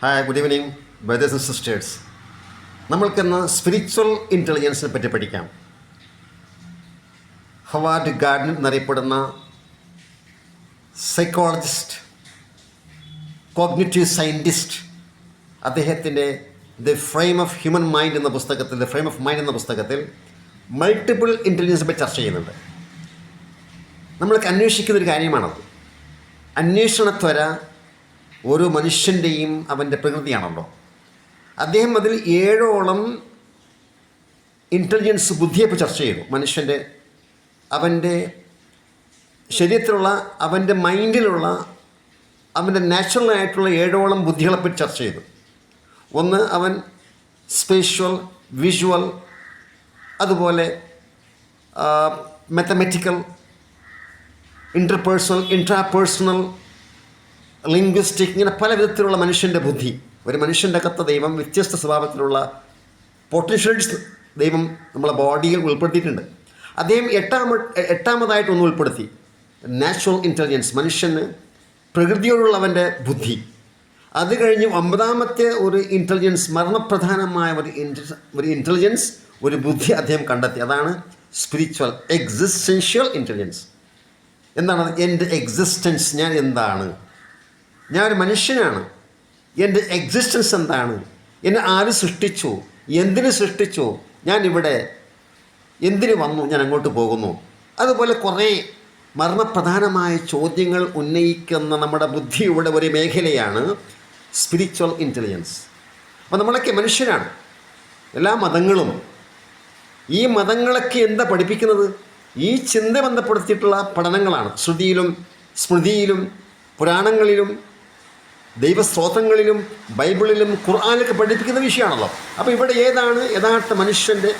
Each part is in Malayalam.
Hi, good evening brothers and sisters. നമ്മൾക്കിന്ന് സ്പിരിച്വൽ ഇൻ്റലിജൻസിനെ പറ്റി പഠിക്കാം. ഹവാർഡ് ഗാർഡൻ എന്നറിയപ്പെടുന്ന സൈക്കോളജിസ്റ്റ്, കോഗ്നിറ്റീവ് സയൻറ്റിസ്റ്റ്, അദ്ദേഹത്തിൻ്റെ the frame of human mind എന്ന പുസ്തകത്തിൽ മൾട്ടിപ്പിൾ ഇൻ്റലിജൻസിനെ പറ്റി ചർച്ച ചെയ്യുന്നുണ്ട്. നമ്മൾക്ക് അന്വേഷിക്കുന്നൊരു കാര്യമാണത്. അന്വേഷണത്വര ഓരോ മനുഷ്യൻ്റെയും അവൻ്റെ പ്രകൃതിയാണല്ലോ. അദ്ദേഹം അതിൽ 7ഓളം ഇൻ്റലിജൻസ് ബുദ്ധിയെപ്പറ്റി ചർച്ച ചെയ്തു. മനുഷ്യൻ്റെ അവൻ്റെ ശരീരത്തിലുള്ള, അവൻ്റെ മൈൻഡിലുള്ള, അവൻ്റെ നാച്ചുറലായിട്ടുള്ള 7ഓളം ബുദ്ധികളെപ്പറ്റി ചർച്ച ചെയ്തു. ഒന്ന്, അവൻ സ്പേഷ്വൽ, വിഷ്വൽ, അതുപോലെ മാത്തമാറ്റിക്കൽ, ഇൻട്രാപേഴ്സണൽ, ലിംഗ്വിസ്റ്റിക്, ഇങ്ങനെ പല വിധത്തിലുള്ള മനുഷ്യൻ്റെ ബുദ്ധി. ഒരു മനുഷ്യൻ്റെ അകത്ത് ദൈവം വ്യത്യസ്ത സ്വഭാവത്തിലുള്ള പൊട്ടൻഷ്യൽസ് ദൈവം നമ്മളെ ബോഡിയിൽ ഉൾപ്പെടുത്തിയിട്ടുണ്ട്. അദ്ദേഹം എട്ടാമതായിട്ടൊന്ന് ഉൾപ്പെടുത്തി നാച്ചുറൽ ഇൻ്റലിജൻസ്, മനുഷ്യന് പ്രകൃതിയോടുള്ള അവൻ്റെ ബുദ്ധി. അത് കഴിഞ്ഞ് 9ാമത്തെ ഒരു ഇൻ്റലിജൻസ്, മരണപ്രധാനമായ ഒരു ഇൻ്റലിജൻസ്, ഒരു ബുദ്ധി അദ്ദേഹം കണ്ടെത്തി. അതാണ് സ്പിരിച്വൽ എക്സിസ്റ്റൻഷ്യൽ ഇൻ്റലിജൻസ്. എന്താണ് എൻ്റെ എക്സിസ്റ്റൻസ്? ഞാൻ എന്താണ്? ഞാൻ ഒരു മനുഷ്യനാണ്. എൻ്റെ എക്സിസ്റ്റൻസ് എന്താണ്? എന്നെ ആര് സൃഷ്ടിച്ചു? എന്തിനു സൃഷ്ടിച്ചു? ഞാനിവിടെ എന്തിനു വന്നു? ഞാൻ അങ്ങോട്ട് പോകുന്നു? അതുപോലെ കുറേ മർമ്മപ്രധാനമായ ചോദ്യങ്ങൾ ഉന്നയിക്കുന്ന നമ്മുടെ ബുദ്ധിയുടെ ഒരു മേഖലയാണ് സ്പിരിച്വൽ ഇൻ്റലിജൻസ്. അപ്പോൾ നമ്മളൊക്കെ മനുഷ്യരാണ്. എല്ലാ മതങ്ങളും, ഈ മതങ്ങളൊക്കെ എന്താ പഠിപ്പിക്കുന്നത്? ഈ ചിന്ത ബന്ധപ്പെടുത്തിയിട്ടുള്ള പഠനങ്ങളാണ്. ശ്രുതിയിലും സ്മൃതിയിലും പുരാണങ്ങളിലും ദൈവസ്തോത്രങ്ങളിലും ബൈബിളിലും ഖുർആനിലൊക്കെ പഠിപ്പിക്കുന്ന വിഷയമാണല്ലോ. അപ്പോൾ ഇവിടെ ഏതാണ് യഥാർത്ഥ മനുഷ്യൻ്റെ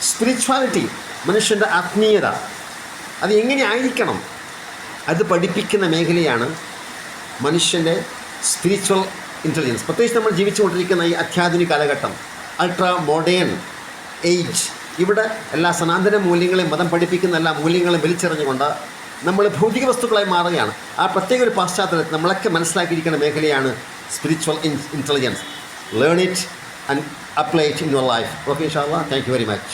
സ്പിരിച്വാലിറ്റി, മനുഷ്യൻ്റെ ആത്മീയത, അത് എങ്ങനെ ആയിരിക്കണം? അത് പഠിപ്പിക്കുന്ന മേഖലയാണ് മനുഷ്യൻ്റെ സ്പിരിച്വൽ ഇൻ്റലിജൻസ്. പ്രത്യേകിച്ച് നമ്മൾ ജീവിച്ചുകൊണ്ടിരിക്കുന്ന ഈ അത്യാധുനിക കാലഘട്ടം, അൾട്രാ മോഡേൺ ഏജ്, ഇവിടെ എല്ലാ സനാതന മൂല്യങ്ങളെയും മതം പഠിപ്പിക്കുന്ന എല്ലാ മൂല്യങ്ങളെയും വലിച്ചെറിഞ്ഞുകൊണ്ട് നമ്മൾ ഭൗതിക വസ്തുക്കളായി മാറുകയാണ്. ആ പ്രത്യേക ഒരു പശ്ചാത്തലത്തിൽ നമ്മളൊക്കെ മനസ്സിലാക്കിയിരിക്കുന്ന മേഖലയാണ് spiritual intelligence. Learn it and apply it in your life. Okay, ഇൻഷാ അല്ലാഹ്. Thank you very much.